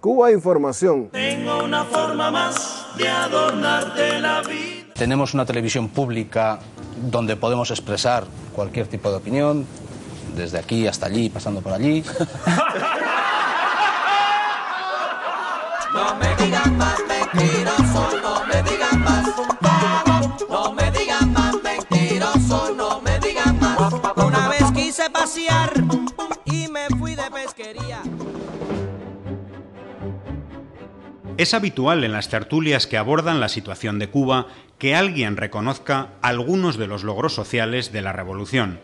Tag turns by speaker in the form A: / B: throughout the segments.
A: Cuba Información.
B: Tengo una forma más de adornarte la vida.
C: Tenemos una televisión pública donde podemos expresar cualquier tipo de opinión, desde aquí hasta allí, pasando por allí.
D: No me digan más mentiroso, no me digan más. No me digan más mentiroso, no me digan más. Una vez quise pasear y me fui de pesquería.
E: Es habitual en las tertulias que abordan la situación de Cuba que alguien reconozca algunos de los logros sociales de la revolución.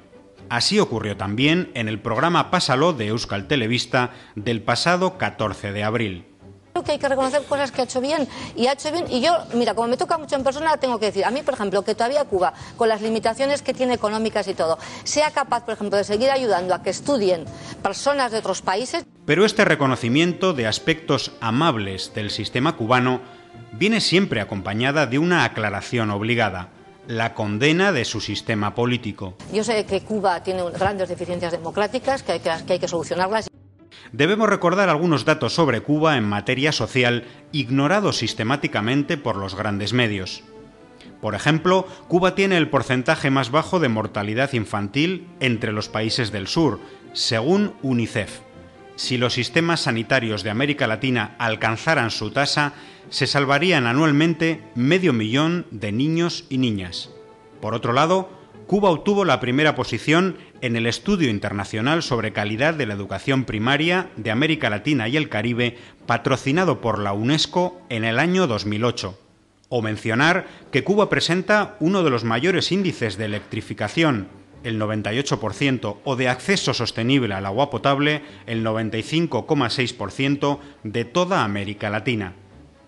E: Así ocurrió también en el programa Pásalo de Euskal Telebista del pasado 14 de abril.
F: Creo que hay que reconocer cosas que ha hecho bien y yo, mira, como me toca mucho en persona, tengo que decir, a mí, por ejemplo, que todavía Cuba, con las limitaciones que tiene económicas y todo, sea capaz, por ejemplo, de seguir ayudando a que estudien personas de otros países.
E: Pero este reconocimiento de aspectos amables del sistema cubano viene siempre acompañada de una aclaración obligada: la condena de su sistema político.
F: Yo sé que Cuba tiene grandes deficiencias democráticas, que hay que solucionarlas.
E: Debemos recordar algunos datos sobre Cuba en materia social ignorados sistemáticamente por los grandes medios. Por ejemplo, Cuba tiene el porcentaje más bajo de mortalidad infantil entre los países del sur, según UNICEF. Si los sistemas sanitarios de América Latina alcanzaran su tasa, se salvarían anualmente 500.000 de niños y niñas. Por otro lado, Cuba obtuvo la primera posición en el Estudio Internacional sobre Calidad de la Educación Primaria de América Latina y el Caribe, patrocinado por la UNESCO en el año 2008. O mencionar que Cuba presenta uno de los mayores índices de electrificación, el 98%, o de acceso sostenible al agua potable, el 95,6% de toda América Latina.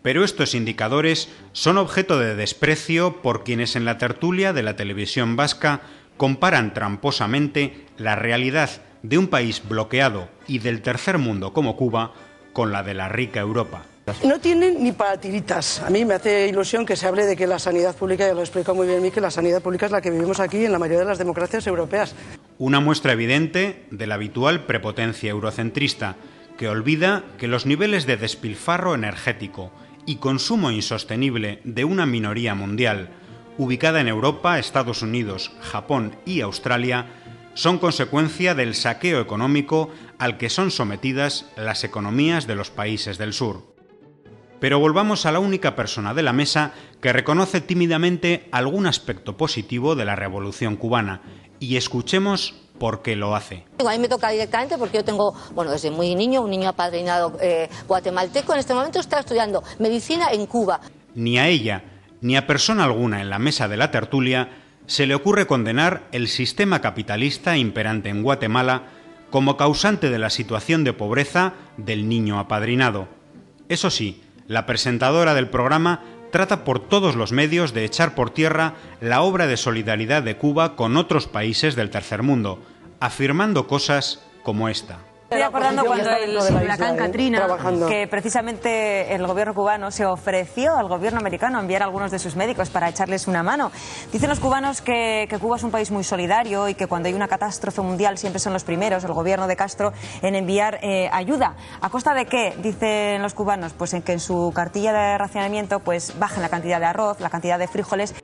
E: Pero estos indicadores son objeto de desprecio por quienes en la tertulia de la televisión vasca comparan tramposamente la realidad de un país bloqueado y del tercer mundo como Cuba con la de la rica Europa.
G: No tienen ni para tiritas. A mí me hace ilusión que se hable de que la sanidad pública, ya lo explica muy bien mí, que la sanidad pública es la que vivimos aquí en la mayoría de las democracias europeas.
E: Una muestra evidente de la habitual prepotencia eurocentrista, que olvida que los niveles de despilfarro energético y consumo insostenible de una minoría mundial, ubicada en Europa, Estados Unidos, Japón y Australia, son consecuencia del saqueo económico al que son sometidas las economías de los países del sur. Pero volvamos a la única persona de la mesa que reconoce tímidamente algún aspecto positivo de la Revolución cubana, y escuchemos por qué lo hace.
F: A mí me toca directamente porque yo tengo, desde muy niño, un niño apadrinado guatemalteco, en este momento está estudiando medicina en Cuba.
E: Ni a ella, ni a persona alguna en la mesa de la tertulia se le ocurre condenar el sistema capitalista imperante en Guatemala como causante de la situación de pobreza del niño apadrinado. Eso sí, la presentadora del programa trata por todos los medios de echar por tierra la obra de solidaridad de Cuba con otros países del tercer mundo, afirmando cosas como esta.
H: Estoy acordando cuando el huracán Katrina, que precisamente el gobierno cubano se ofreció al gobierno americano a enviar a algunos de sus médicos para echarles una mano. Dicen los cubanos que Cuba es un país muy solidario y que cuando hay una catástrofe mundial siempre son los primeros, el gobierno de Castro, en enviar ayuda. ¿A costa de qué? Dicen los cubanos, pues en que en su cartilla de racionamiento pues bajen la cantidad de arroz, la cantidad de frijoles.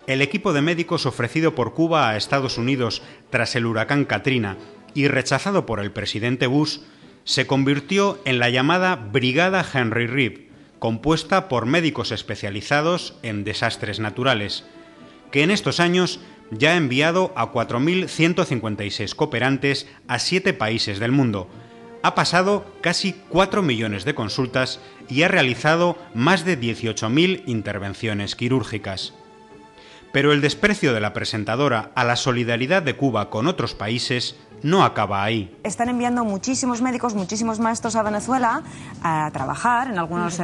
E: El equipo de médicos ofrecido por Cuba a Estados Unidos tras el huracán Katrina y rechazado por el presidente Bush, se convirtió en la llamada Brigada Henry Reed, compuesta por médicos especializados en desastres naturales, que en estos años ya ha enviado a 4.156 cooperantes a 7 países del mundo, ha pasado casi 4 millones de consultas y ha realizado más de 18.000 intervenciones quirúrgicas. Pero el desprecio de la presentadora a la solidaridad de Cuba con otros países no acaba ahí.
H: Están enviando muchísimos médicos, muchísimos maestros a Venezuela a trabajar en algunas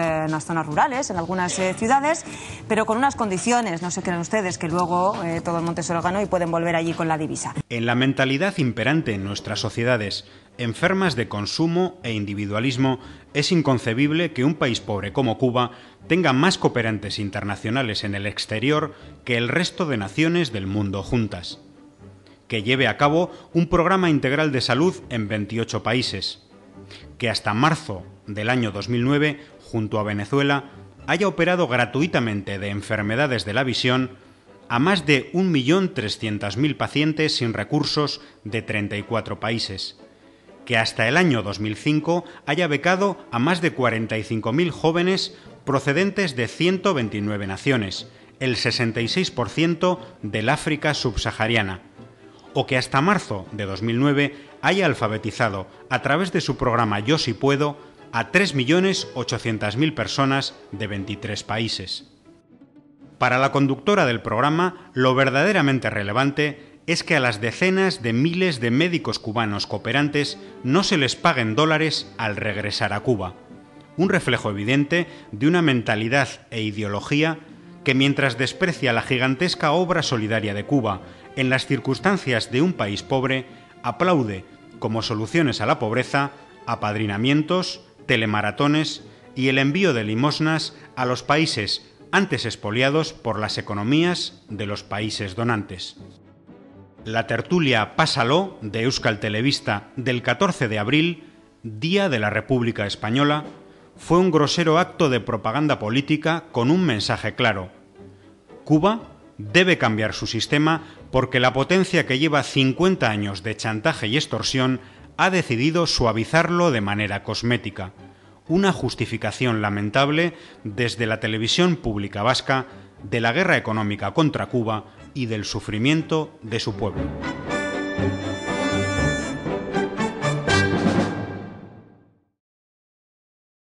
H: zonas rurales, en algunas ciudades, pero con unas condiciones, no se crean ustedes, que luego todo el monte se lo ganó y pueden volver allí con la divisa.
E: En la mentalidad imperante en nuestras sociedades, enfermas de consumo e individualismo, es inconcebible que un país pobre como Cuba tenga más cooperantes internacionales en el exterior que el resto de naciones del mundo juntas. Que lleve a cabo un programa integral de salud en 28 países. que hasta marzo del año 2009, junto a Venezuela, haya operado gratuitamente de enfermedades de la visión a más de 1.300.000 pacientes sin recursos de 34 países, que hasta el año 2005 haya becado a más de 45.000 jóvenes procedentes de 129 naciones, el 66% del África subsahariana, o que hasta marzo de 2009 haya alfabetizado a través de su programa Yo Sí Puedo a 3.800.000 personas de 23 países. Para la conductora del programa, lo verdaderamente relevante es que a las decenas de miles de médicos cubanos cooperantes no se les paguen dólares al regresar a Cuba, un reflejo evidente de una mentalidad e ideología que, mientras desprecia la gigantesca obra solidaria de Cuba en las circunstancias de un país pobre, aplaude como soluciones a la pobreza apadrinamientos, telemaratones y el envío de limosnas a los países antes expoliados por las economías de los países donantes. La tertulia Pásalo de Euskal Telebista del 14 de abril, Día de la República Española, fue un grosero acto de propaganda política con un mensaje claro. Cuba debe cambiar su sistema porque la potencia que lleva 50 años de chantaje y extorsión ha decidido suavizarlo de manera cosmética. Una justificación lamentable desde la televisión pública vasca de la guerra económica contra Cuba y del sufrimiento de su pueblo.